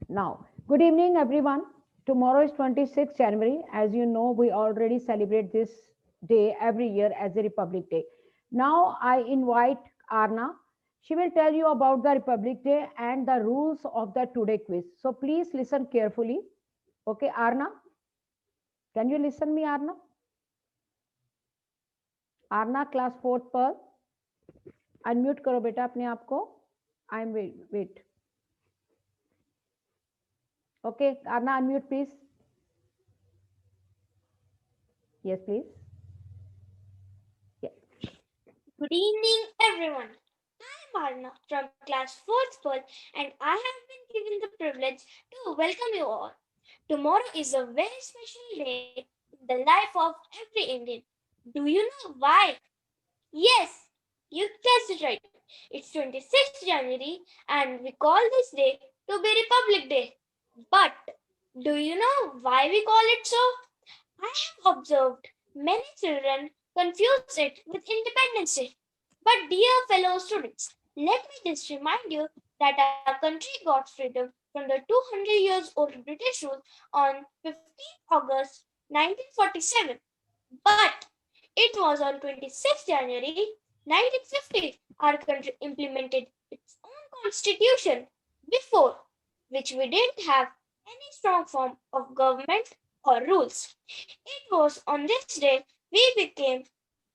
Now, good evening, everyone. Tomorrow is 26th January. As you know, we already celebrate this day every year as a Republic Day. Now, I invite Arna. She will tell you about the Republic Day and the rules of the today quiz. So please listen carefully. Okay, Arna, can you listen me, Arna? Arna, class 4th पर unmute करो बेटा अपने आप को. I am wait. Okay, Arna, unmute, please. Yes, please. Yeah. Good evening, everyone. I am Arna from class 4th Pearl, and I have been given the privilege to welcome you all. Tomorrow is a very special day in the life of every Indian. Do you know why? Yes, you guessed it right. It's 26th January, and we call this day to be Republic Day. But do you know why we call it so? I have observed many children confuse it with Independence Day. But dear fellow students, let me just remind you that our country got freedom from the 200 years old British rule on 15th August 1947. But it was on 26th January 1950 our country implemented its own constitution before which we didn't have any strong form of government or rules. It was on this day we became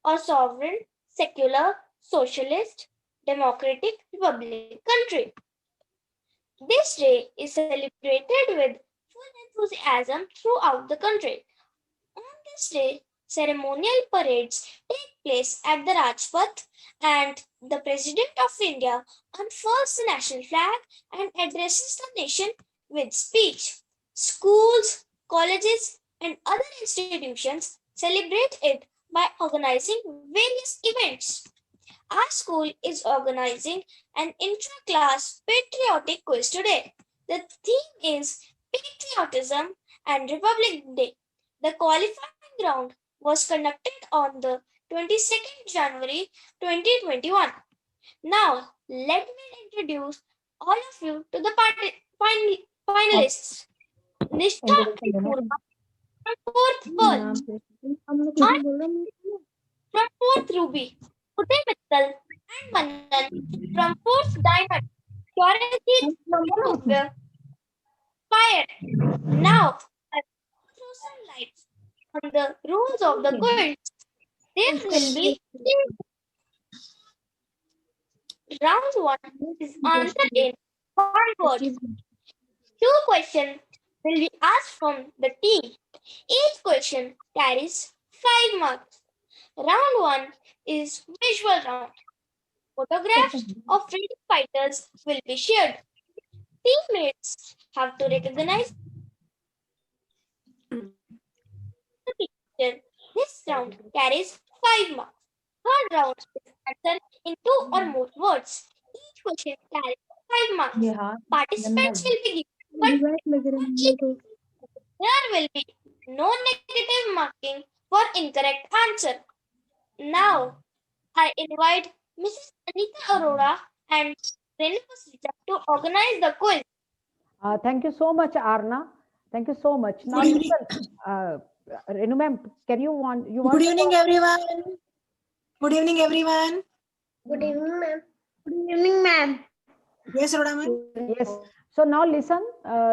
a sovereign, secular, socialist, democratic republic country. This day is celebrated with full enthusiasm throughout the country. On this day, ceremonial parades take place at the Rajpath, and the President of India unfurls the national flag and addresses the nation with speech. Schools, colleges, and other institutions celebrate it by organizing various events. Our school is organizing an intra-class patriotic quiz today. The theme is Patriotism and Republic Day. The qualifying round was conducted on the 22nd January 2021. Now, let me introduce all of you to the finalists. Nishtha and Purva from 4th Pearl, from 4th Ruby, Uday Mittal and Manan from 4th Diamond, Charanjit and Bhavya Fire. Now, I will throw some lights on the rules of the quiz. There will be round 1 is answered in one word. 2 questions will be asked from the team. Each question carries 5 marks. Round 1 is visual round. Photographs of freedom fighters will be shared. Teammates have to recognize the picture. This round carries 5 marks. Third round is answered in 2 or more words. Each question carries 5 marks. Participants will be given there will be no negative marking for incorrect answer. Now, I invite Mrs. Anita Arora and Renu Pasricha to organize the quiz. Thank you so much, Arna. Thank you so much. Now, listen, Renu ma'am, can you want you want? Good evening, everyone. Good evening, everyone. Good evening, ma'am. Good evening, ma'am. Yes, Rhoda ma'am. Yes. So now listen.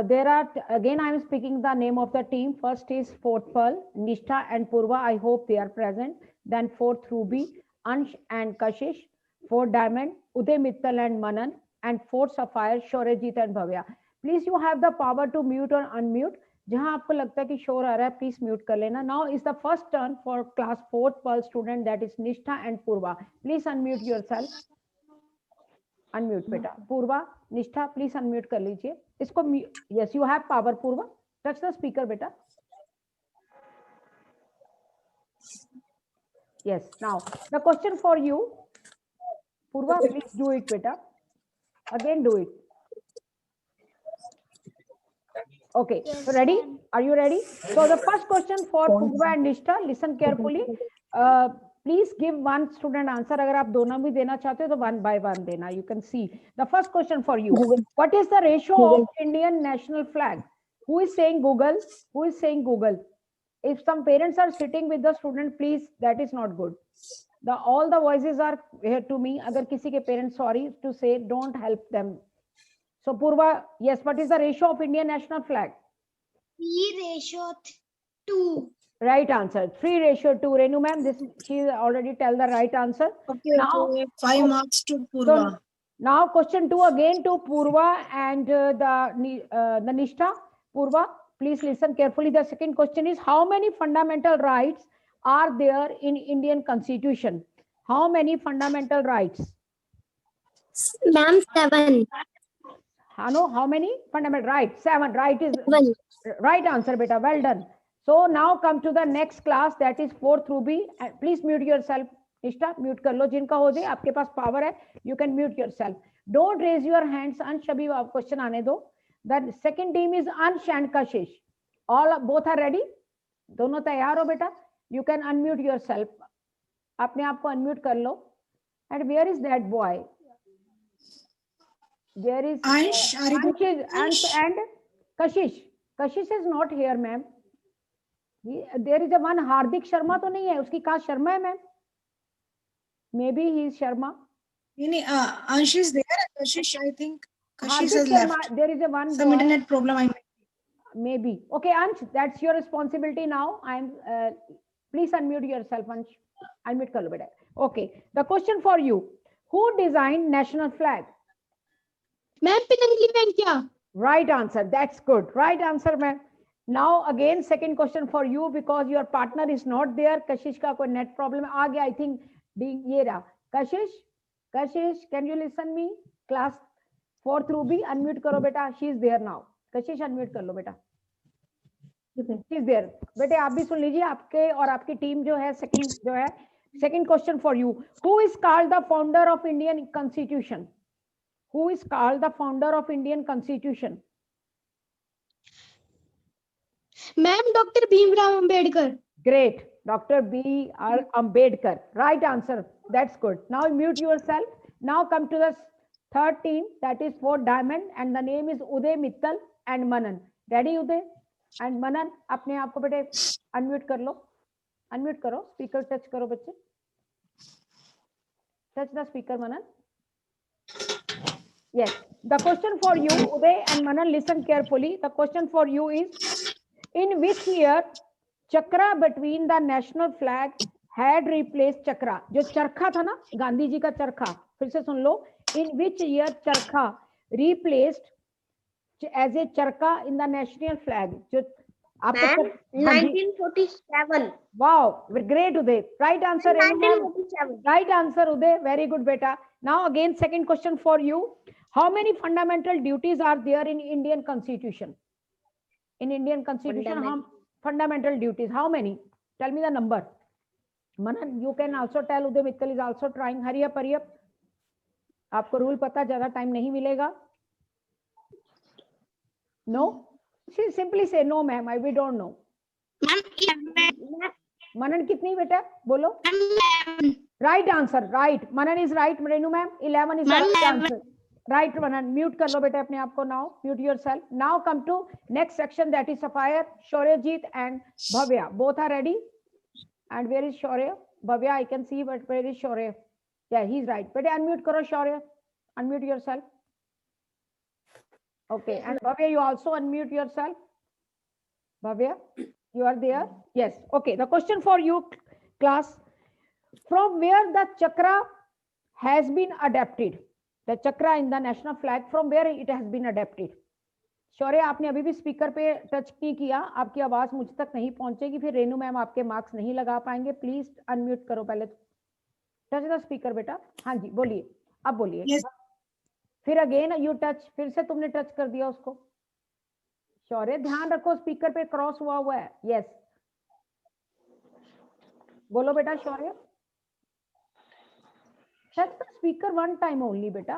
There are again. I am speaking the name of the team. First is 4th Pearl, Nishtha and Purva. I hope they are present. Then 4th Ruby, Ansh and Kashish. 4th Diamond, Uday Mittal and Manan. And 4th Sapphire, Shorejit and Bhavya. Please, you have the power to mute or unmute. जहां आपको लगता है कि शोर आ रहा है please mute कर लेना. Now is the first turn for class 4th Pearl student, that is Nishtha and Purva. Please unmute yourself. Unmute बेटा. पूर्वा, निष्ठा प्लीज अनम्यूट कर लीजिए इसको. Yes, you have power. Purva, touch the speaker बेटा. Yes, now the question for you. Purva, please do it बेटा. Again do it. Okay, so ready? Are you ready? So the first question for Purva and Nishtha, listen carefully. Please give one student answer. अगर आप दोनों भी देना चाहते हो तो one by one देना. You can see the first question for you. What is the ratio of Indian national flag? Who is saying Google? Who is saying Google? If some parents are sitting with the student, please, that is not good. All the voices are here to me. Agar kisi ke parents, sorry to say, don't help them. So Purva, yes, what is the ratio of Indian national flag? 3:2. Right answer. 3:2. Renu ma'am, this she already tell the right answer. Okay, Now, okay. 5 marks to Purva. So now question 2 again to Purva and the Nishtha. Purva, please listen carefully. The second question is, how many fundamental rights are there in Indian Constitution? How many fundamental rights? Ma'am, 7. Hano, how many fundamental rights? 7. Right is 7. right answer, beta. Well done. So now come to the next class, that is 4 through B. Please mute yourself. Nishtha, mute कर लो. जिनका हो जाए, आपके पास power है. You can mute yourself. Don't raise your hands. Ansh, अभी आप question आने दो. The second team is Ansh and Kashish. Both are ready? दोनों तैयार हो बेटा? You can unmute yourself. अपने आप को unmute कर लो. And where is that boy? There is Ansh, are you Ansh and Kashish. Kashish is not here, ma'am. There is a one Hardik Sharma तो नहीं है. उसकी कहाँ शर्मा है, ma'am? Maybe he is Sharma. Ansh is there. Kashish, I think Kashish Hardik has Sharma, left. there is a one Some boy. internet problem. Maybe. Okay, Ansh, that's your responsibility now. Please unmute yourself, Ansh. Unmute कर लो बेटा. Okay, the question for you. Who designed national flag? Ma'am, Pinangali Venkya. Right answer. That's good. Right answer, ma'am. Now again, second question for you, because your partner is not there. Kashish का कोई net problem आ गया. I think ये रहा. Kashish, can you listen me? Class 4 through B, unmute करो बेटा. She is there now. Kashish, unmute कर लो बेटा. She is there. बेटे आप भी सुन लीजिए. आपके और आपकी टीम जो है, second question for you. Who is called the founder of Indian Constitution? Who is called the founder of Indian Constitution? Ma'am, Dr. Bhimrao Ambedkar. Great. Dr. B.R. Ambedkar. Right answer. That's good. Now mute yourself. Now come to the third team, that is for Diamond, and the name is Uday Mittal and Manan. Ready, Uday and Manan? अपने आप को बेटे unmute कर लो. Unmute करो. Speaker touch करो बच्चे. Touch the speaker, Manan. Yes. The question for you, Uday and Manan, listen carefully. The question for you is, in which year chakra between the national flag had replaced chakra? जो चरखा था ना, गांधी जी का चरखा. फिर से सुन लो. In which year चरखा replaced as a charkha in the national flag? जो आपको 1947. Wow, great Uday. Right answer. 1947. Right answer, Uday. Very good, beta. Now again, second question for you. How many fundamental duties are there in Indian Constitution? In Indian Constitution, fundamental duties. How many? Tell me the number. Manan, you can also tell. Uday Mittal is also trying. Hurry up, hurry up. आपको rule पता, ज्यादा time नहीं मिलेगा. No? She simply say no, ma'am. We don't know. Manan कितनी बेटा? बोलो. Right answer. Right. Manan is right. Renu ma'am. 11 is the right answer. Right, Manan. Mute कर लो बेटा अपने आप को now. Mute yourself. Now come to next section, that is Sapphire, Shauryajeet and Bhavya. Both are ready. And where is Shaurya? Bhavya I can see, but where is Shaurya? Yeah, he's right. But unmute karo, Shaurya. Unmute yourself. Okay, and Bhavya, you also unmute yourself. Bhavya, you are there? Yes. Okay, the question for you, class. From where the chakra has been adapted? The chakra in the national flag, from where it has been adapted? शौर्य, आपने अभी भी speaker पे touch नहीं किया, आपकी आवाज मुझ तक नहीं पहुंचेगी, फिर रेनू मैम आपके मार्क्स नहीं लगा पाएंगे. प्लीज अनम्यूट करो पहले. टच द स्पीकर बेटा. हाँ जी, बोलिए. अब बोलिए. Yes. फिर अगेन यू टच. फिर से तुमने टच कर दिया उसको. शौर्य, ध्यान रखो स्पीकर पे क्रॉस हुआ है. यस, बोलो बेटा Shaurya. Touch the speaker one time only बेटा.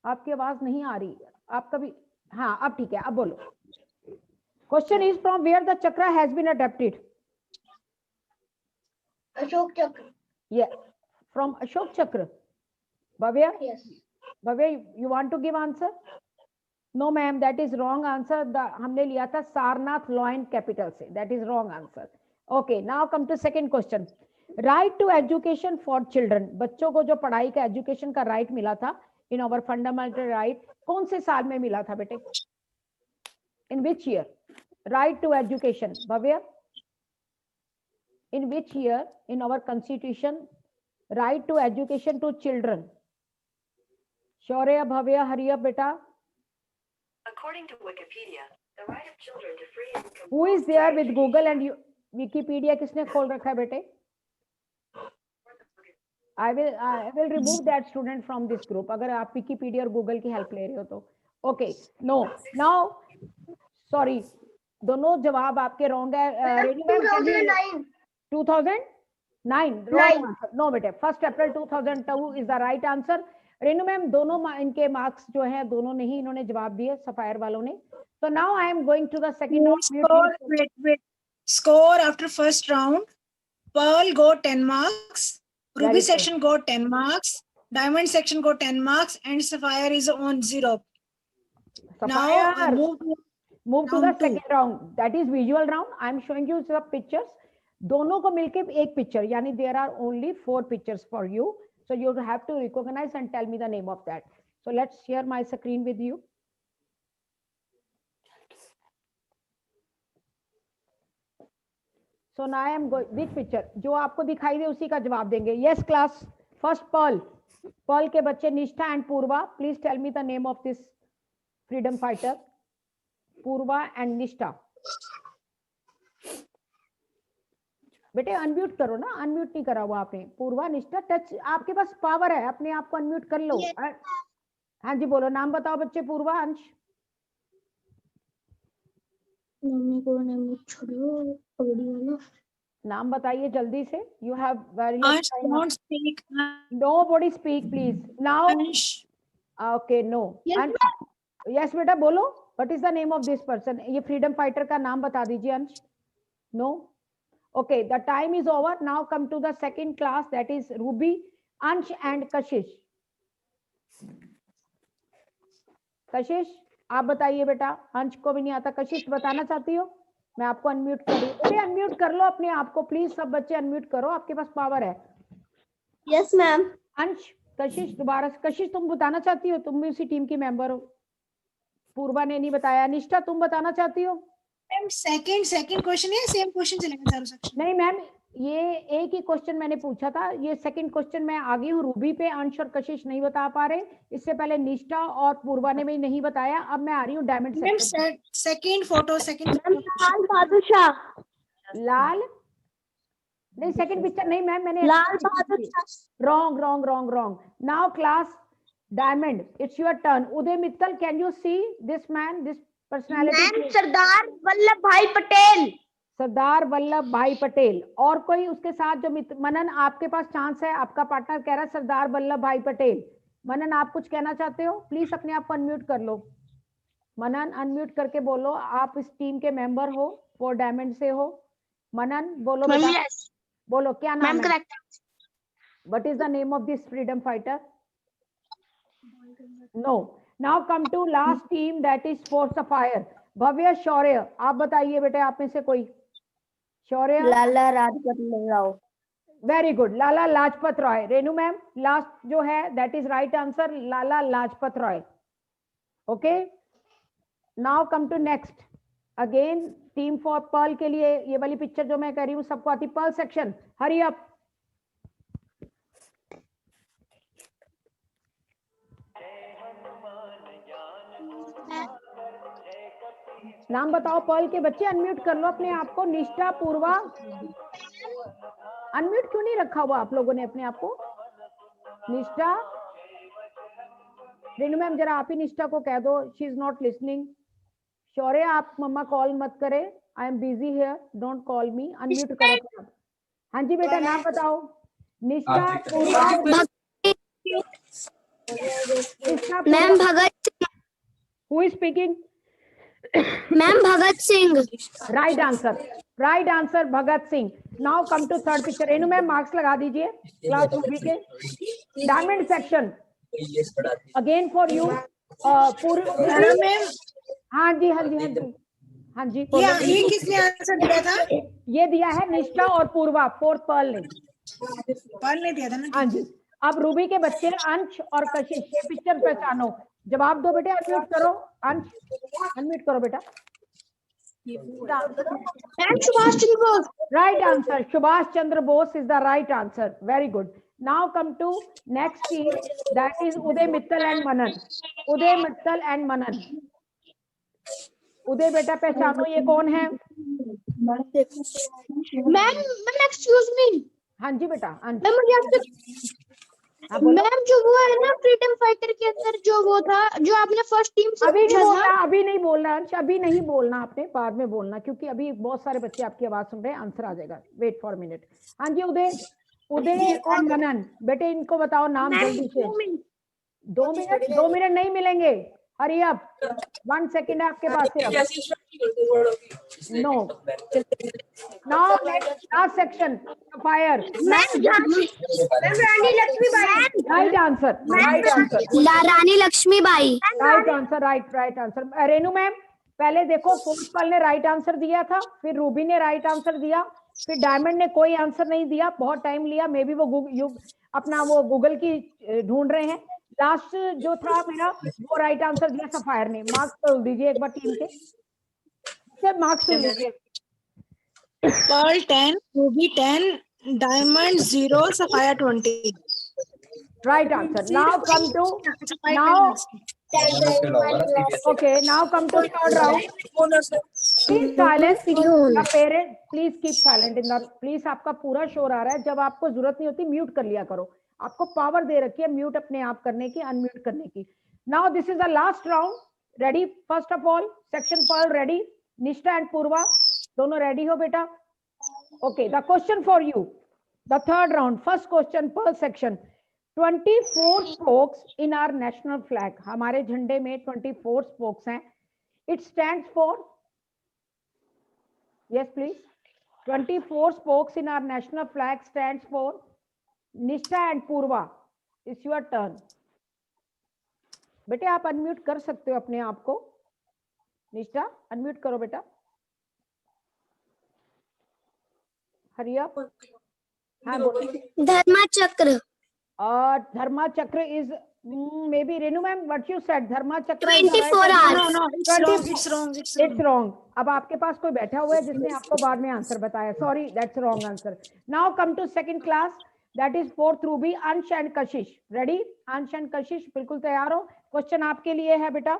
आपकी आवाज नहीं आ रही. आप कभी, हाँ अब ठीक है. अब बोलो. Question is from where the chakra has been adopted. Ashok Chakra. Yeah, from Ashok Chakra. Bhavya, Yes. Bhavya, you want to give answer? No, ma'am, that is wrong answer. हमने लिया था सारनाथ लॉयन कैपिटल से. That is wrong answer. Okay, now come to second question. Right to education for children. बच्चों को जो पढ़ाई का education का राइट मिला था in our fundamental right, कौन से साल में मिला था बेटे? In which year? Right to education. Bhavya? In which year in our constitution, right to education to children? Shaurya, Bhavya, hurry up, beta. According to Wikipedia, the right of children to free and Who is there with Google and Wikipedia? किसने खोल रखा है बेटे? I will remove that student from this group. अगर आप Wikipedia और Google की help ले रहे हो तो. Okay, no. Now, sorry, दोनों जवाब आपके wrong है. 2009. 2009. Wrong answer. No बेटे. 1st April 2002 is the right answer. Renu ma'am दोनों इनके मार्क्स जो हैं दोनों नहीं इन्होंने जवाब दिए सफायर वालों ने. So now I am going to the second round. Wait. Score after first round. Pearl got 10 marks. Very Ruby good. section got 10 marks. Diamond section got 10 marks. And Sapphire is on 0. Now Sapphire, move to the round two. second round. That is visual round. I am showing you some pictures. दोनों को मिलके एक picture. यानी there are only 4 pictures for you. So you have to recognize and tell me the name of that. So let's share my screen with you. So now I am going, which picture? जो आपको दिखाई दे उसी का जवाब देंगे. Yes class. First Pearl. Pearl के बच्चे निष्ठा and Purva. Please tell me the name of this freedom fighter. Purva and Nishtha. बेटे अनम्यूट करो ना. अनम्यूट नहीं करा हुआ आपने. पूर्वा निष्ठा टच आपके पास पावर है. अपने आप को अनम्यूट कर लो. हाँ जी बोलो. नाम बताओ बच्चे. पूर्वा, अंश. मम्मी को नाम छोड़ो. पगड़ी वाला. नाम बताइए जल्दी से. You have very Ansh, don't speak. nobody speak please now. Ansh. Okay, no. Yes, Yes बेटा बोलो. What is the name of this person? ये freedom fighter का नाम बता दीजिए अंश. No. Okay, the time is over. Now come to the second class, that is Ruby, Ansh and Kashish. कशिश आप बताइए बेटा. अंश को भी नहीं आता. कशिश बताना चाहती हो? मैं आपको अनम्यूट कर रही हूँ. अनम्यूट कर लो अपने आप को प्लीज. सब बच्चे अनम्यूट करो. आपके पास पावर है. Yes, ma'am. अंश, कशिश दोबारा. कशिश तुम बताना चाहती हो? तुम भी उसी टीम की मेंबर हो. पूर्वा ने नहीं बताया. निष्ठा तुम बताना चाहती हो? Second question है. Same question चलेगा चारों section. नहीं मैम, ये एक ही क्वेश्चन मैंने पूछा था. ये सेकंड क्वेश्चन मैं आ गई हूँ रूबी पे. अंश और कशिश नहीं बता पा रहे. इससे पहले निष्ठा और पूर्वा ने भी नहीं बताया. अब मैं आ रही हूँ diamond section. Second photo. Lal Bahadur Shah. लाल नहीं. सेकंड पिक्चर नहीं मैम. मैंने Lal Bahadur Shah. wrong. Now class diamond, it's your turn. Uday Mittal, can you see this man, this personality? Ma'am Sardar Vallabh bhai Patel. सरदार वल्लभ भाई पटेल. और कोई उसके साथ जो मनन आपके पास चांस है. आपका पार्टनर कह रहा है सरदार वल्लभ भाई पटेल. मनन आप कुछ कहना चाहते हो? प्लीज अपने आप को अनम्यूट कर लो. मनन अनम्यूट करके बोलो. आप इस टीम के मेंबर हो. 4 डायमंड से हो. मनन बोलो बेटा. बोलो क्या नाम है? What is the name of this freedom fighter? No. Now come to last team, that is for Sapphire. भव्य, शौर्य, आप बताइए बेटे. आप में से कोई? Shaurya. Lala Lajpat Rai. Very good. Lala Lajpat Rai. Renu ma'am last जो है that is right answer. Lala Lajpat Rai. Okay. Now come to next. Again team for Pearl के लिए ये वाली पिक्चर जो मैं कह रही हूँ सबको आती. Pearl section, hurry up. नाम बताओ पर्ल के बच्चे. अनम्यूट कर लो अपने आप को. निष्ठा, पूर्वा. अनम्यूट क्यों नहीं रखा हुआ आप लोगों ने अपने आप को? निष्ठा. रेनू मैम जरा आप ही निष्ठा को कह दो. She is not listening. Shaurya आप मम्मा कॉल मत करे. I am busy here. Don't call me. Unmute करो. हाँ जी बेटा नाम बताओ. Nishtha, Purva. Ma'am Bhagat. Who is speaking? Ma'am Bhagat Singh. Right answer. Right answer Bhagat Singh. Now come to third picture. Renu ma'am marks लगा दीजिए क्लास रूबी के. Diamond section again for you. Madam ma'am, हाँ जी हाँ जी हाँ जी हाँ जी. ये किसने आंसर दिया था? ये दिया है निष्ठा और पूर्वा, फोर्थ पर्ल ने. पर्ल ने दिया था ना. हाँ जी. अब रूबी के बच्चे अंश और कशिश, ये पिक्चर पहचानो. जवाब दो बेटे. अनम्यूट करो. अंश अनम्यूट करो बेटा. Subhash Chandra Bose. Right answer. Subhash Chandra Bose is the right answer. Very good. Now come to next team. That is Uday Mittal and Manan. Uday Mittal and Manan. उदय बेटा पहचानो ये कौन है? Ma'am excuse me. हाँ जी बेटा. अंश. मैम मुझे आपसे हाँ बोलो. मैम जो वो है ना फ्रीडम फाइटर के अंदर जो वो था जो आपने फर्स्ट टीम से अभी नहीं पूछा बोलना. था. अभी नहीं बोलना अंश. अभी नहीं बोलना आपने. बाद में बोलना क्योंकि अभी बहुत सारे बच्चे आपकी आवाज सुन रहे हैं. आंसर आ जाएगा. Wait for minute. हाँ जी उदय. उदय और मनन बेटे इनको बताओ नाम जल्दी से. 2 मिनट. 2 मिनट नहीं मिलेंगे. Hurry up. 1 सेकेंड है आपके पास सिर्फ. No. Now last section fire. Rani Lakshmibai. Right answer. Right answer. Rani Lakshmibai. Right answer. Right answer. Renu ma'am पहले देखो फोर्थ पर्ल ने राइट आंसर दिया था, फिर रूबी ने राइट आंसर दिया, फिर डायमंड ने कोई आंसर नहीं दिया. बहुत टाइम लिया. मे बी वो अपना वो गूगल की ढूंढ रहे हैं. लास्ट जो था मेरा वो राइट आंसर दिया सफायर ने. मार्क्स बोल दीजिए एक बार टीम के. मार्क्स लीजिए. Pearl 10, Ruby 10, Diamond 0, Sapphire 20. Right answer. Now come to now. Okay, now come to third round. Please silence. The parent, please keep silent in the. Please आपका पूरा शोर आ रहा है. जब आपको जरूरत नहीं होती म्यूट कर लिया करो. आपको पावर दे रखी है म्यूट अपने आप करने की, अनम्यूट करने की. Now this is the last round. Ready? First of all, section Pearl ready. Nishta and Purva दोनों ready हो बेटा? Okay, the question for you. The third round. First question Pearl section. 24 spokes in our national flag. हमारे झंडे में 24 spokes हैं. It stands for. Yes, please. 24 spokes in our national flag stands for. Nishta and Purva, it's your turn. बेटे आप unmute कर सकते हो अपने आप को. निष्ठा अनम्यूट करो बेटा. Hurry up. हाँ बोलो. धर्मा चक्र. धर्मा चक्र is maybe Renu ma'am what you said. धर्मा चक्र 24 hours. No, it's wrong. It's wrong. अब आपके पास कोई बैठा हुआ है जिसने आपको बाद में आंसर बताया. Sorry, that's wrong answer. Now come to second class. That is fourth Ruby, Ansh and Kashish. Ready? Ansh and Kashish बिल्कुल तैयार हो. क्वेश्चन आपके लिए है बेटा.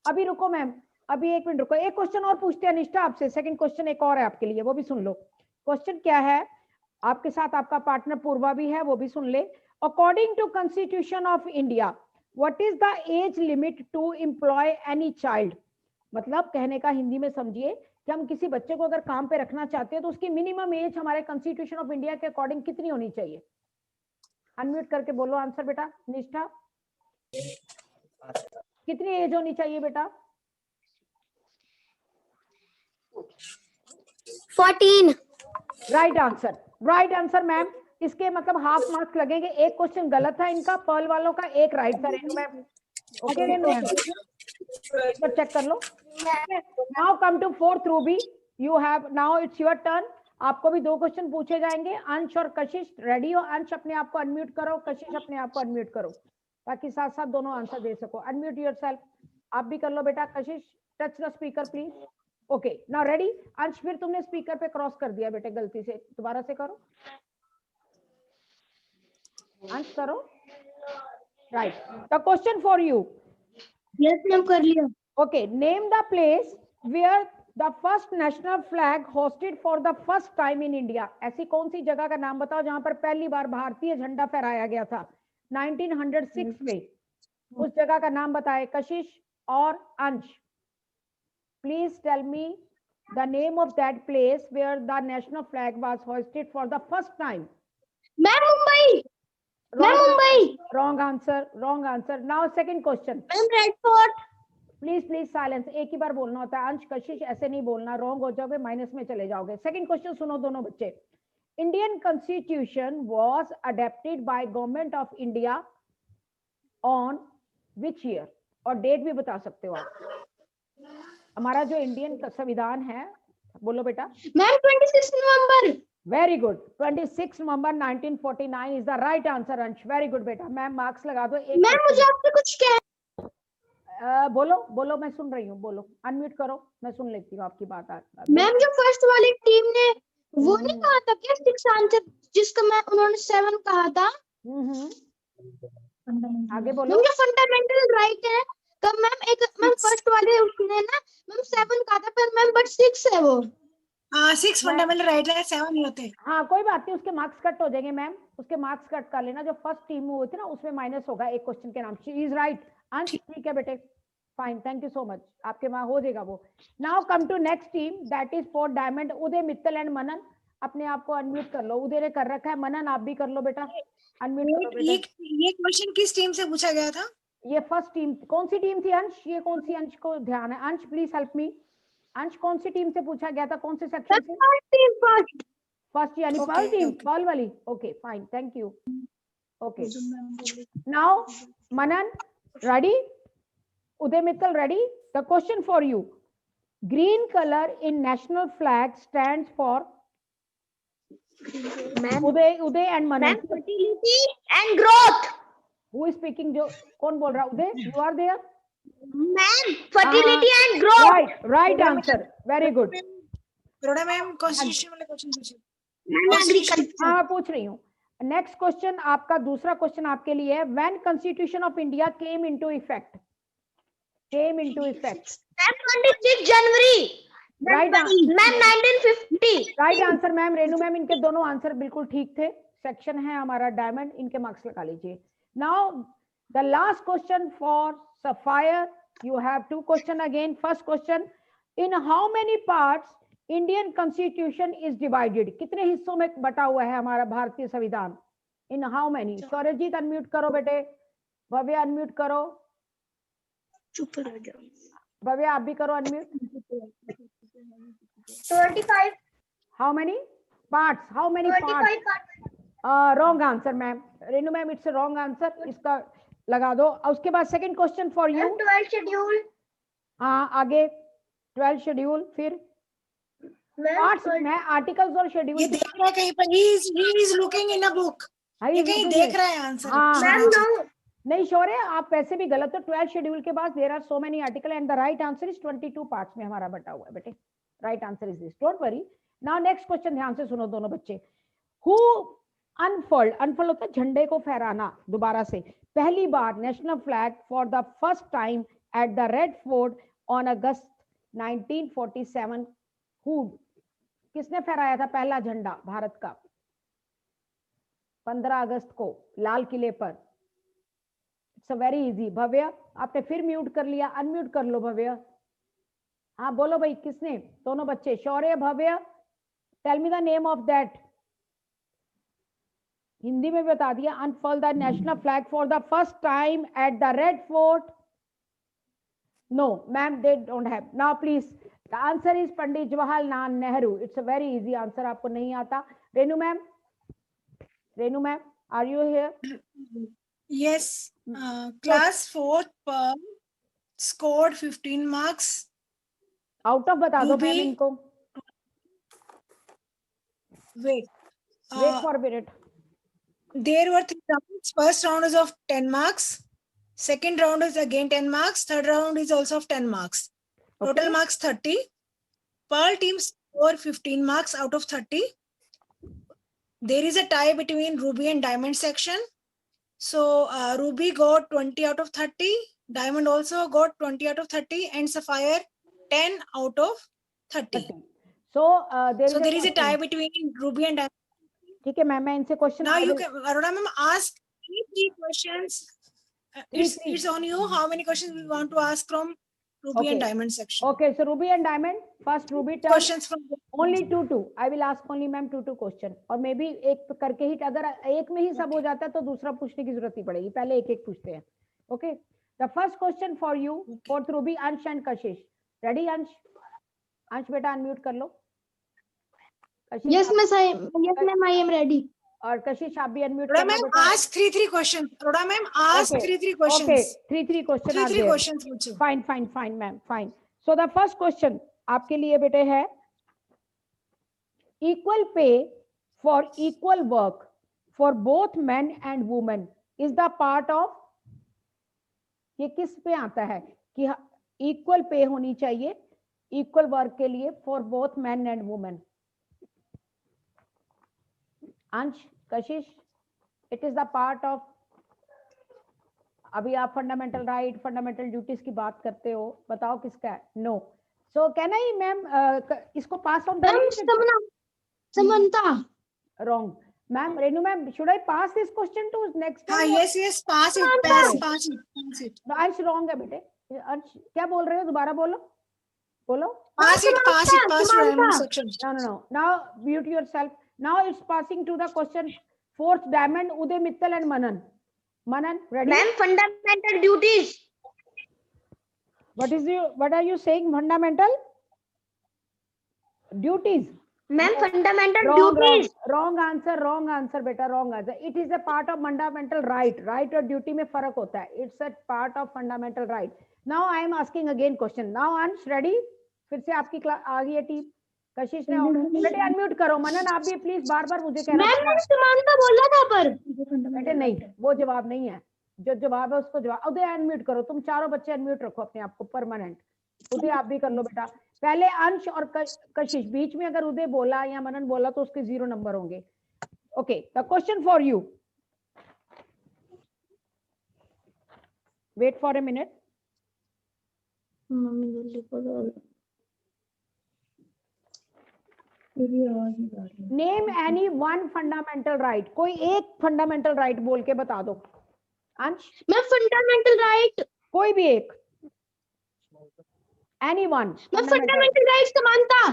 अभी रुको मैम. अभी 1 मिनट रुको. एक क्वेश्चन और पूछते हैं निष्ठा आपसे. सेकंड क्वेश्चन एक और है आपके लिए, वो भी सुन लो. क्वेश्चन क्या है? आपके साथ आपका पार्टनर पूर्वा भी है, वो भी सुन ले. According to Constitution of India, what is the age limit to employ any child? मतलब कहने का हिंदी में समझिए कि हम किसी बच्चे को अगर काम पे रखना चाहते हैं तो उसकी मिनिमम एज हमारे कॉन्स्टिट्यूशन ऑफ इंडिया के अकॉर्डिंग कितनी होनी चाहिए? अनम्यूट करके बोलो आंसर बेटा. निष्ठा कितनी एज होनी चाहिए बेटा? 14. Right answer. Right answer ma'am. इसके मतलब हाफ मार्क्स लगेंगे. एक क्वेश्चन गलत था इनका, पर्ल वालों का, एक राइट था. Renu ma'am okay. Renu ma'am एक बार चेक कर लो. Now come to fourth ruby. You have now it's your turn. आपको भी 2 क्वेश्चन पूछे जाएंगे. अंश और कशिश रेडी हो? अंश अपने आप को अनम्यूट करो, कशिश अपने आप को अनम्यूट करो ताकि साथ साथ दोनों आंसर दे सको. Unmute yourself. आप भी कर लो बेटा. कशिश touch the speaker please. Okay now ready. अंश फिर तुमने स्पीकर पे क्रॉस कर दिया बेटे गलती से, दोबारा से करो. अंश करो. Right. The question for you. Yes ma'am कर लिया. Okay. Name the place where the first national flag hosted for the first time in India. ऐसी कौन सी जगह का नाम बताओ जहां पर पहली बार भारतीय झंडा फहराया गया था 1906 में. उस जगह का नाम बताए कशिश और Ansh. Please tell me the name of that place where the national flag was hosted for the first time. Ma'am Mumbai. Ma'am Mumbai. Wrong answer. Wrong answer. Now second question. Ma'am Red Fort. Please please silence, एक ही बार बोलना होता है। अंश, कशिश, ऐसे नहीं बोलना, wrong हो जाओगे, माइनस में चले जाओगे। सेकंड क्वेश्चन सुनो दोनों बच्चे। Indian constitution was adopted by government of India on which year, और डेट भी बता सकते हो आप। हमारा जो इंडियन संविधान है, बोलो बेटा। Ma'am 26 November. Very good, 26 November 1949 is the right answer. अंश, वेरी गुड बेटा, मैम मार्क्स लगा दो। एक मैम मुझे आपसे कुछ बोलो बोलो, मैं सुन रही हूँ, बोलो, अनम्यूट करो, मैं सुन लेती हूँ आपकी बात। मैम जो फर्स्ट वाली टीम ने वो नहीं कहा था क्या 6 आंसर, जिसका मैं उन्होंने 7 कहा था। आगे बोलो। मैम जो फंडामेंटल राइट है, तब मैम एक मैम फर्स्ट वाले उसने ना मैम 7 कहा था, पर मैम बट 6 है वो। 6 फंडामेंटल राइट है, 7 नहीं होते। हाँ कोई बात नहीं, उसके मार्क्स कट हो जाएंगे मैम, उसके मार्क्स कट कर लेना। जो फर्स्ट टीम में हुई थी ना, उसमें माइनस होगा एक क्वेश्चन के नाम। She is right. अंश ठीक है बेटे, fine, thank you so much, आपके वहां हो जाएगा वो। Now come to next team, that is for diamond. Uday, Mittal and Manan, अपने आप को अनम्यूट कर लो। उदय ने कर रखा है, मनन आप भी कर लो बेटा, अनम्यूट करो बेटा। ये क्वेश्चन किस टीम से पूछा गया था? ये फर्स्ट टीम, कौन सी टीम थी अंश? ये कौन सी, अंश को ध्यान है? अंश प्लीज हेल्प मी। अंश कौन सी टीम से पूछा गया था, कौन से सेक्शन से? फर्स्ट यानी पर्ल टीम, पर्ल वाली। Okay fine, thank you. Okay now Manan ready, Uday Mittal ready. The question for you, green colour in national flag stands for? Uday and Manan. Fertility and growth. Who is speaking? जो कौन बोल रहा है? Uday, you are there? Ma'am fertility and growth. Right, right answer, very good. Baroda ma'am constitution वाले question पूछिए। हाँ पूछ रही हूँ। नेक्स्ट क्वेश्चन आपका, दूसरा क्वेश्चन आपके लिए है, when constitution of India came into effect? Came into effect? 26 January. Right ma'am 1950। Right answer ma'am. Renu ma'am, इनके दोनों आंसर बिल्कुल ठीक थे। सेक्शन है हमारा डायमंड, इनके मार्क्स लगा लीजिए। Now the last question for sapphire, you have 2 question again. First question, in how many parts Indian constitution is divided? कितने हिस्सों में बटा हुआ है हमारा भारतीय संविधान? In how many? Shauryajit unmute करो बेटे, भव्य अनम्यूट करो, चुप रह जाओ। भव्य आप भी करो unmute. 25। How many parts? How many parts? Wrong answer ma'am. Renu ma'am, it's wrong answer, इसका लगा दो। और उसके बाद second question for you, 12 schedule. हाँ आगे 12 शेड्यूल, फिर पार्ट्स में आर्टिकल्स और शेड्यूल। ये देख रहा है कहीं पर, he is looking in a book। ये कहीं देख रहा है आंसर। हाँ, नहीं शौर्य, आप वैसे भी गलत हो। 12 शेड्यूल के बाद there are so many article and the right answer is 22 parts में हमारा बटा हुआ है बेटे। Right answer is this, don't worry. Now next question, ध्यान से सुनो दोनों बच्चे। हु अनफोल्ड, अनफोल्ड होता है झंडे को फहराना दोबारा से, पहली बार national flag for the first time at the Red Fort on August 1947? Who, किसने फहराया था पहला झंडा भारत का 15 अगस्त को लाल किले पर? It's very easy. भव्य, आपने फिर म्यूट कर लिया, अनम्यूट कर लो भव्य। हाँ बोलो भाई, किसने? दोनों बच्चे, Shaurya, Bhavya, tell me the name of that. Hindi में बता दिया। Unfold the national flag for the first time at the Red Fort. No ma'am, they don't have. Now please, the answer is Pandit Jawaharlal Nehru. It's a very easy answer, आपको नहीं आता। Renu ma'am, Renu ma'am, are you here? Yes, class 4th per scored 15 marks. Out of बता दो ma'am Ruby, इनको। wait. Wait for minute. There were 3 rounds. First round is of 10 marks. Second round is again 10 marks. Third round is also of 10 marks. Total Okay. marks 30. Pearl team scored 15 marks out of 30. There is a tie between Ruby and Diamond section. So Ruby got 20 out of 30. Diamond also got 20 out of 30, and Sapphire 10 out of 30. So there is a tie between Ruby and Diamond. ठीक है ma'am, मैं इनसे question. Now you can, Aruna ma'am, ask 3 questions. It's on you. How many questions we want to ask from Ruby and Diamond section? Okay, so Ruby and Diamond. First Ruby turn. Questions from only 2. I will ask only ma'am 2 question, और may be एक करके ही, अगर एक में ही सब हो जाता है तो दूसरा पूछने की जरूरत नहीं पड़ेगी, पहले एक पूछते हैं। Okay, The first question for you, fourth Ruby, Ansh and Kashish. Ready, Ansh? Ansh बेटा unmute कर लो. Kashish, Yes, miss. Yes, ma'am. I am ready. और कशिश आप भी unmute Rhoda कर लो ma'am, बेटा. ask three questions. Rhoda ma'am, ask Okay. three questions. Okay, three question are Three there. questions also. Fine, ma'am, fine. So the first question आपके लिए बेटे है, equal pay for equal work for both men and women is the part of, ये किस पे आता है कि equal pay होनी चाहिए equal work के लिए for both men and women. Ansh, Kashish, it is the part of, अभी आप फंडामेंटल राइट फंडामेंटल ड्यूटीज की बात करते हो, बताओ किसका है? No. So can I ma'am इसको pass on Ma'am, Samantha. Wrong. Ma'am Renu ma'am, should I pass this question to next? हाँ, yes, pass it. Pass it. Ansh wrong है बेटे. अंश क्या बोल रहे हो, दोबारा बोलो. Pass it. Pass to random section. No. Now mute yourself. Now it's passing to the question fourth diamond, Uday Mittal and Manan. Ready? Ma'am, fundamental duties. What are you saying? Fundamental duties. Ma'am, fundamental Wrong. Wrong answer beta, wrong answer. It is a part of fundamental right. Right और duty में फर्क होता है. It's a part of fundamental right. Now I am asking again question. Now Ansh ready? फिर से आपकी class आ गई है टीम. कशिश ने बेटे अनम्यूट करो. मनन आप भी प्लीज, बार मुझे कहना. मैम समानता बोला था पर बेटे नहीं, वो जवाब नहीं है. जो जवाब है उसको जवाब. उदय अनम्यूट करो. तुम चारों बच्चे अनम्यूट रखो अपने आप को परमानेंट. उदय आप भी कर लो बेटा. पहले अंश और कशिश, बीच में अगर उदय बोला या मनन बोला तो उसके 0 नंबर होंगे. Okay, the question for you. Wait for a minute. Name any one fundamental right. कोई एक फंडामेंटल राइट बोल के बता दो. अंश, मैं फंडामेंटल राइट, कोई भी एक. Any one. मैं फंडामेंटल राइट समानता.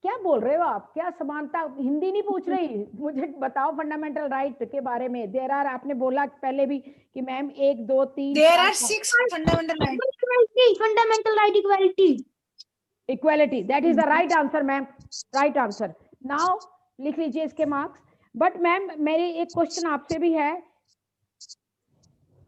क्या बोल रहे हो आप? क्या समानता? हिंदी नहीं पूछ रही, मुझे बताओ फंडामेंटल राइट के बारे में. देयर आर, आपने बोला पहले भी कि ma'am 1 2 3 There are 6 fundamental rights. Fundamental right equality. Equality, that is the right answer ma'am. Right answer. Now लिख लीजिए इसके मार्क्स. बट मैम मेरी एक क्वेश्चन आपसे भी है.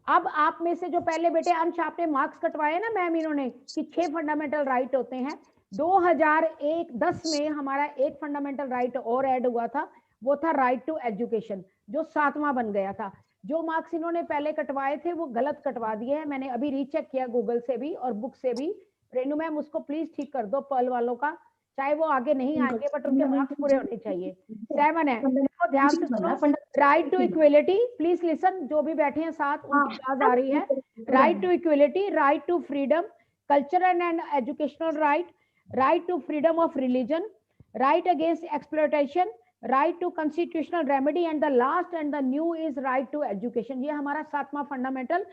अब आप में से जो पहले बेटे अंश आपने मार्क्स कटवाए ना मैम, इन्होंने कि 6 फंडामेंटल राइट होते हैं. 2010 में हमारा एक फंडामेंटल राइट और ऐड हुआ था, वो था राइट टू एजुकेशन, जो 7वां बन गया था. जो मार्क्स इन्होंने पहले कटवाए थे वो गलत कटवा दिए हैं. मैंने अभी रीचेक किया गूगल से भी और बुक से भी. रेनू मैम उसको प्लीज ठीक कर दो पर्ल वालों का, चाहे वो आगे नहीं आएंगे बट उनके मार्क्स पूरे होने चाहिए. 7 है. तो ध्यान से सुनो. Right to equality, please listen. जो भी बैठे हैं साथ उनकी आवाज आ रही है. Right to equality, right to freedom, cultural and educational right, right to freedom of religion, right against exploitation, right to constitutional remedy and the last and the new is right to education. ये हमारा 7वां fundamental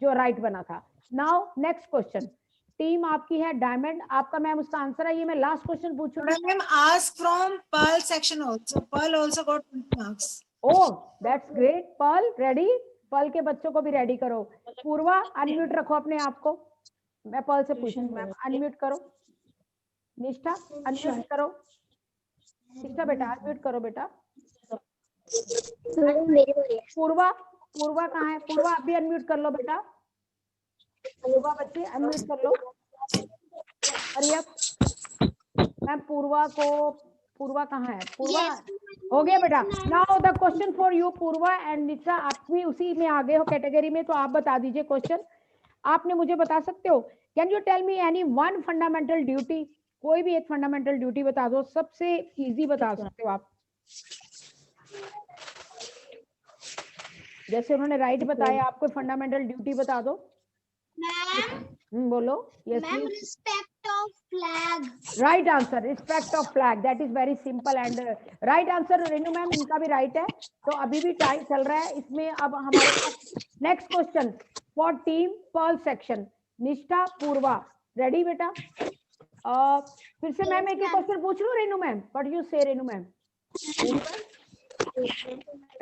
जो right बना था. Now next question. Team आपकी है diamond, आपका ma'am उसका answer है. ये मैं लास्ट क्वेश्चन पूछूंगा. Ma'am, ask from Pearl section also. Pearl also got 20 marks. Oh that's great. Pearl ready? Pearl के बच्चों को भी रेडी करो. पूर्वा अनम्यूट रखो अपने आप को. मैं पर्ल से पूछूंगी मैम. अनम्यूट करो. निष्ठा अनम्यूट करो. निष्ठा बेटा अनम्यूट करो बेटा. पूर्वा कहाँ है? पूर्वा आप भी अनम्यूट कर लो बेटा. पूर्वा बच्चे अनम्यूट कर लो. अरे मैम पूर्वा कहाँ है? पूर्वा हो गया बेटा. Now the question for you Purva and Nisha. आप भी उसी में आ गए हो कैटेगरी में, तो आप बता दीजिए क्वेश्चन. आपने मुझे बता सकते हो, can you tell me any one fundamental duty. कोई भी एक फंडामेंटल ड्यूटी बता दो, सबसे इजी बता सकते हो आप. जैसे उन्होंने राइट बताया, आपको फंडामेंटल ड्यूटी बता दो. बोलो. Yes ma'am respect of flag. Right answer, respect of flag. That is very simple and right answer. Renu ma'am इनका भी राइट है. तो अभी भी टाइम चल रहा है इसमें. अब हमारे पास next question for team Pearl section. Nishtha Purva ready बेटा? फिर से मैम एक क्वेश्चन पूछ लूं रेनू मैम. व्हाट यू से रेनू मैम?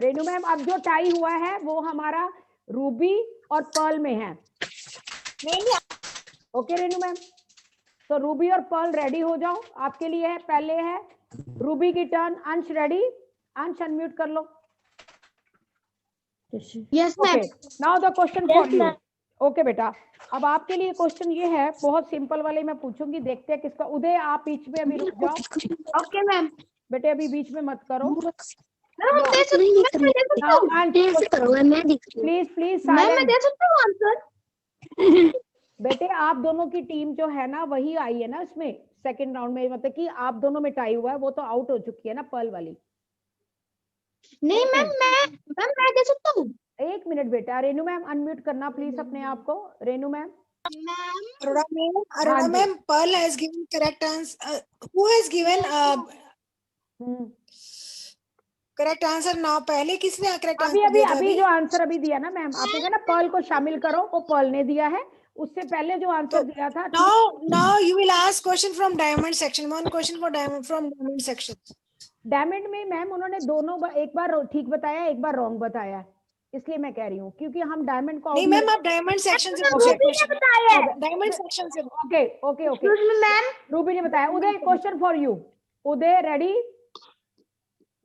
रेनू मैम अब जो टाई हुआ है वो हमारा रूबी और पर्ल में है. नहीं ओके रेनू मैम, तो रूबी और पर्ल रेडी हो जाओ, आपके लिए है, पहले है रूबी की टर्न। अंश रेडी? अंश अनम्यूट कर लो। Yes, okay, ma'am. Now the question for Yes, you. ma'am. Okay बेटा, अब आपके लिए क्वेश्चन ये है, बहुत सिंपल वाले मैं पूछूंगी, देखते हैं किसका। उदय आप बीच में अभी रुक जाओ Okay, ma'am. बेटे, अभी बीच में मत करो। मैम हम दे सकते हैं, मैं दे सकता हूँ। प्लीज प्लीज मैम मैं साइलेंट। दे सकता हूँ आंसर। बेटे आप दोनों की टीम जो है ना वही आई है ना इसमें सेकंड राउंड में, मतलब कि आप दोनों में टाई हुआ है, वो तो आउट हो चुकी है ना पर्ल वाली। नहीं मैं दे सकता हूँ। एक मिनट बेटा, रेनू मैम अनम्यूट करना प्लीज अपने आप को। रेनू मैम, Arora हाँ जी। ma'am, Pearl has given correct answer. Who has given correct answer now? पहले किसने correct अभी answer अभी दिया था अभी जो आंसर अभी दिया ना मैम, आपने कहा ना पर्ल को शामिल करो, वो पर्ल ने दिया है। उससे पहले जो आंसर दिया था Now you will ask question from diamond section. One question for diamond section. Diamond में मैम उन्होंने दोनों एक बार ठीक बताया, एक बार रॉन्ग बताया, इसलिए मैं कह रही हूँ, क्योंकि हम डायमंड को नहीं मैम, आप डायमंड सेक्शन से पूछिए क्वेश्चन। डायमंड सेक्शन से। ओके ओके ओके, रूबी ने बताया। Uday question for you. Uday ready?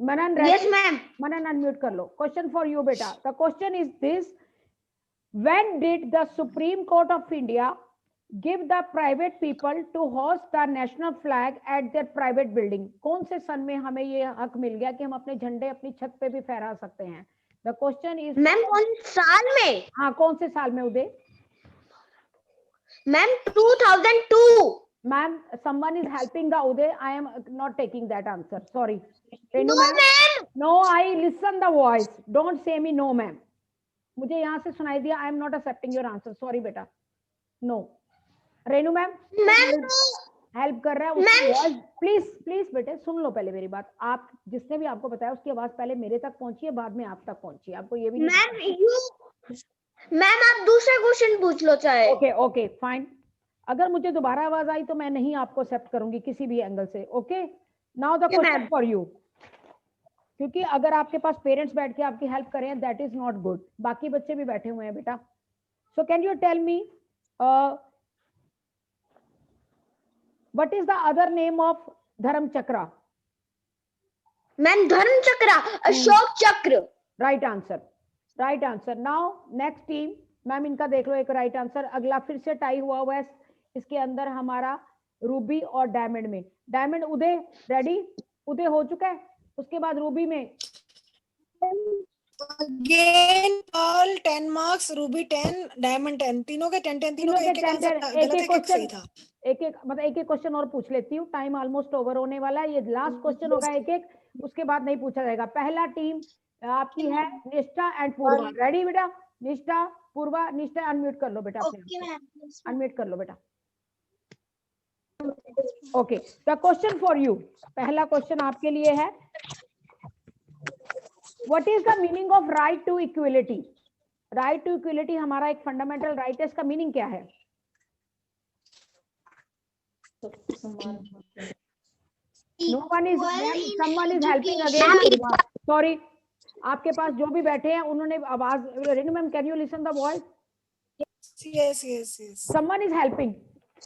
Manan ready? Yes, ma'am. Manan unmute कर लो। क्वेश्चन फॉर यू बेटा, the question is this, when did the Supreme Court of India give the private people to hoist the national flag at their private building? कौन से सन में हमें ये हक मिल गया कि हम अपने झंडे अपनी छत पे भी फहरा सकते हैं? The question is, मैम कौन साल में? हाँ कौन से साल में उदय? Ma'am 2002. Ma'am, someone is helping the Uday. I am not taking that answer. Sorry. Renu No, ma'am. ma'am. No, I listen the voice. Don't say me no, ma'am. मुझे यहाँ से सुनाई दिया. I am not accepting your answer. Sorry बेटा. No. Renu ma'am help कर रहा है उसकी वॉइस, प्लीज बेटे सुन लो पहले मेरी बात। आप जिसने भी आपको बताया उसकी आवाज पहले मेरे तक पहुंची है, बाद में आप तक पहुंची है। आपको ये भी मैम आप दूसरा क्वेश्चन पूछ लो चाहे। Okay okay fine. अगर मुझे दोबारा आवाज आई तो मैं नहीं आपको एक्सेप्ट करूंगी किसी भी एंगल से। Okay, now the question for you, क्योंकि अगर आपके पास पेरेंट्स बैठ के आपकी हेल्प करें दैट इज नॉट गुड। बाकी बच्चे भी बैठे हुए हैं बेटा। So can you tell me what is the other name of Dharma Chakra? Ma'am Dharma Chakra, Ashok Chakra. Right answer, right answer. Now next team, ma'am इनका देख लो एक राइट आंसर। अगला फिर से टाई हुआ है इसके अंदर हमारा रूबी और डायमंड में। डायमंड उदय रेडी? उदय हो चुका है, उसके बाद रूबी में Again, Pearl 10 marks, Ruby 10, Diamond 10. तीनों के 10 तीनों का एक आंसर गलत है, एक सही था। एक मतलब एक क्वेश्चन और पूछ लेती हूँ, टाइम ऑलमोस्ट ओवर होने वाला है। ये लास्ट क्वेश्चन होगा एक, उसके बाद नहीं पूछा जाएगा। पहला टीम आपकी है निष्ठा एंड पूर्वा। रेडी बेटा? निष्ठा पूर्वा, निष्ठा अनम्यूट कर लो बेटा अपने, अनम्यूट कर लो बेटा। Okay, the question for you, पहला क्वेश्चन आपके लिए है, what is the meaning of right to equality? Right to equality हमारा एक फंडामेंटल राइट है, इसका मीनिंग क्या है? No one is, someone is helping again. Sorry, आपके पास जो भी बैठे हैं उन्होंने आवाज, Renu ma'am can you listen the voice? Yes. Someone is helping,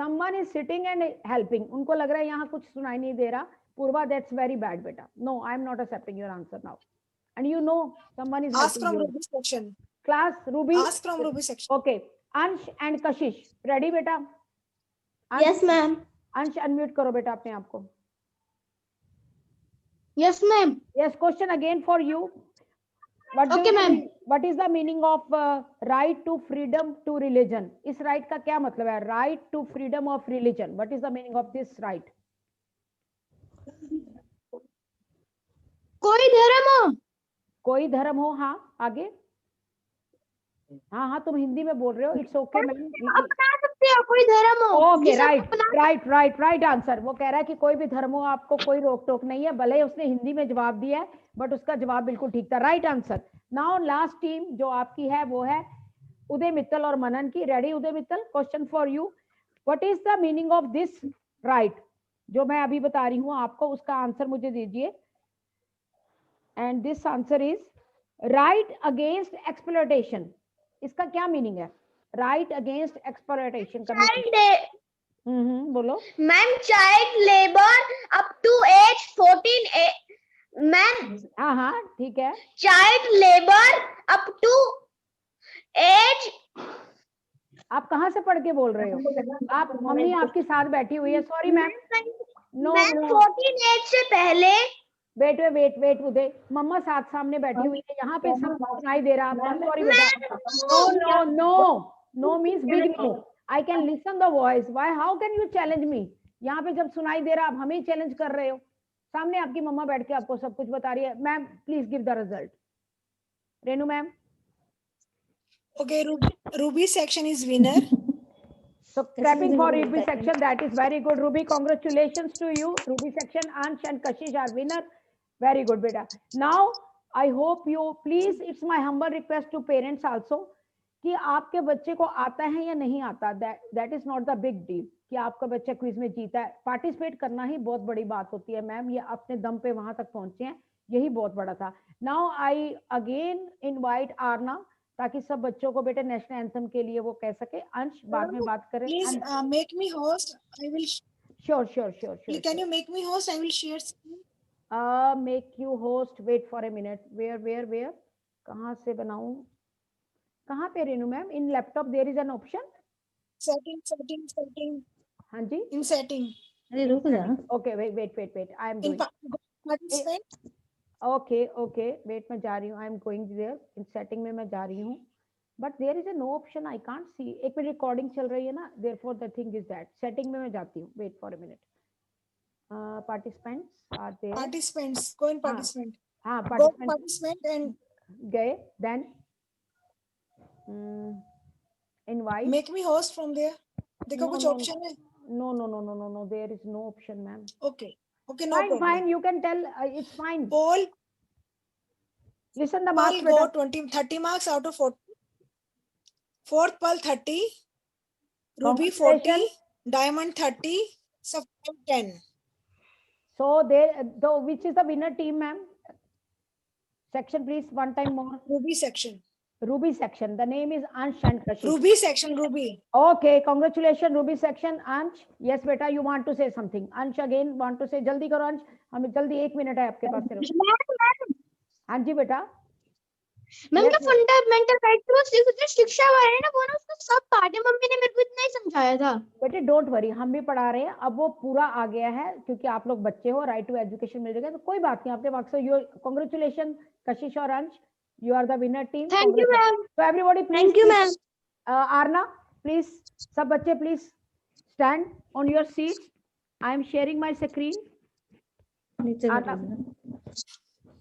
someone is sitting and helping. उनको लग रहा है यहाँ कुछ सुनाई नहीं दे रहा। पूर्वा, that's very bad बेटा। No, I am not accepting your answer now. And you know someone is Ask helping from you. Ruby section. Class Ruby. Ask from Ruby section. Okay, Ansh and Kashish, ready बेटा? Yes, ma'am. अंश unmute करो बेटा अपने आप को। Yes, ma'am. Yes, question again for you. Okay, ma'am. What is the meaning of right to freedom to religion? इस right का क्या मतलब है? Right to freedom of religion. What is the meaning of this right? कोई धर्म हो, कोई धर्म हो, हाँ आगे। हाँ तुम हिंदी में बोल रहे हो, इट्स ओके मैम। अपना सकते हो कोई धर्म हो। Okay, right answer. वो कह रहा है कि कोई भी धर्म हो, आपको कोई रोक टोक नहीं है, भले ही उसने हिंदी में जवाब दिया है बट उसका जवाब बिल्कुल ठीक था। Right answer. Now last team जो आपकी है वो है उदय मित्तल और मनन की। Ready Uday Mittal? Question for you, what is the meaning of this right? जो मैं अभी बता रही हूँ आपको उसका आंसर मुझे दीजिए। And this answer is right against exploitation. इसका क्या मीनिंग है? Right against exploitation committee. बोलो. Ma'am, child labor up to age 14. Ma'am, हाँ, ठीक है. child labor up to age. आप कहाँ से पढ़ के बोल रहे हो? आप मम्मी आपके साथ बैठी हुई है. Sorry ma'am. No Ma'am, 14 age से पहले. वेट उदय. मम्मा साथ सामने बैठी हुई है. यहाँ पे सब सुनाई दे रहा है. सॉरी बेटा. No means big no. I can listen the voice. Why? How can you challenge me? यहाँ पे जब सुनाई दे रहा, आप हमें चैलेंज कर रहे हो. सामने आपकी मम्मा बैठ के आपको सब कुछ बता रही है. Ma'am please give the result. Renu ma'am. Okay, Ruby section is winner. So clapping for Ruby section. That is very good, Ruby. Congratulations to you. Ruby section, Ansh and Kashish are winner. Very good, beta. Now I hope you please. It's my humble request to parents also कि आपके बच्चे को आता है या नहीं आता. That is not the big deal. कि आपका बच्चा क्विज में जीता है. पार्टिसिपेट करना ही बहुत बड़ी बात होती है मैम. ये अपने दम पे वहां तक पहुंचे हैं, यही बहुत बड़ा था. Now I again invite Aarna, ताकि सब बच्चों को बेटे नेशनल एंथम के लिए वो कह सके. अंश बाद में बात करें. Please make me host. I will. Sure. Can you make me host? I will share. Make you host. Wait for a minute. Where? कहाँ से बनाऊं? कहाँ पे Renu ma'am? In laptop there is an option. Setting. हाँ जी. In setting. अरे रुक जा. Okay, wait. I am In doing. participant. Okay. Wait, मैं जा रही हूँ. I am going there. In setting में मैं जा रही हूँ. But there is a no option. I can't see. एक मिनट recording चल रही है ना. Therefore the thing is that setting में मैं जाती हूँ. Wait for a minute. Participants are there. Participants. Go in participant. हाँ, Go participants participant and गए. Then invite. make me host from there. देखो No, कुछ no, option है. No. There is no option, ma'am. Okay, no problem. Fine. You can tell. It's fine. Poll Listen the marks. go Beta. 30 marks out of 40. Fourth pearl 30. Ruby 40. Congratulations. Diamond 30. Sapphire 10. So which is the winner team, ma'am? Section, please. One time more. Ruby section. Ruby section. The name is Ansh and Kashish. Ruby section. Ruby. Okay. Congratulations, Ruby section. Ansh. Yes, beta. You want to say something? Ansh again want to say. जल्दी करो Ansh. हमें जल्दी 1 minute है आपके पास सिर्फ. हाँ जी बेटा. मैम Yes, जो फंडामेंटल राइट वो शिक्षा वाले ना वो ना उसको सब पार्ट है. मम्मी ने मेरे को इतना ही समझाया था. बेटे डोंट वरी, हम भी पढ़ा रहे हैं. अब वो पूरा आ गया है क्योंकि आप लोग बच्चे हो. राइट टू एजुकेशन मिल जाएगा तो कोई बात नहीं. आपके मार्क्स योर कांग्रेचुलेशन कशिश और अंश. You are the winner team. Thank you, ma'am. So everybody, please. Thank you, ma'am. Arna, please. सब बच्चे please stand on your seats. I am sharing my screen. Arna.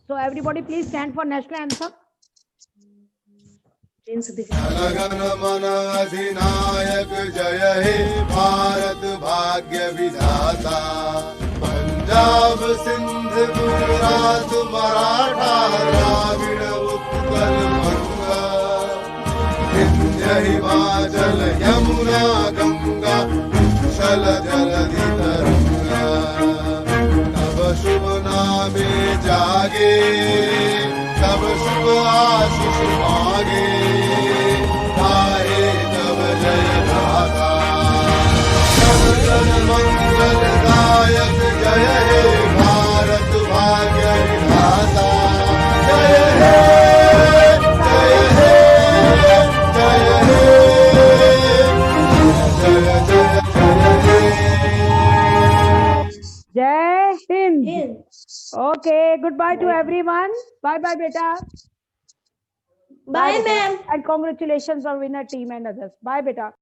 So everybody, please stand for national anthem. जनगण मन अधिनायक जय हे भारत भाग्य विधाता. पंजाब सिंध गुजरात मराठा द्राविड़ उत्कल बंगा. विंध्य हिमाचल यमुना गंगा उच्छल जलधि तरंगा. तब शुभ नामे जागे तब शुभ आशीष मांगे. गाए तब जय गाथा. जन मंगलदायक जय हे भारत भाग्य विधाता. जय हे जय हे जय हे जय जय Jai Hind. Okay. Goodbye to everyone. Bye, beta. Bye, ma'am. And congratulations on winner team and others. Bye, beta.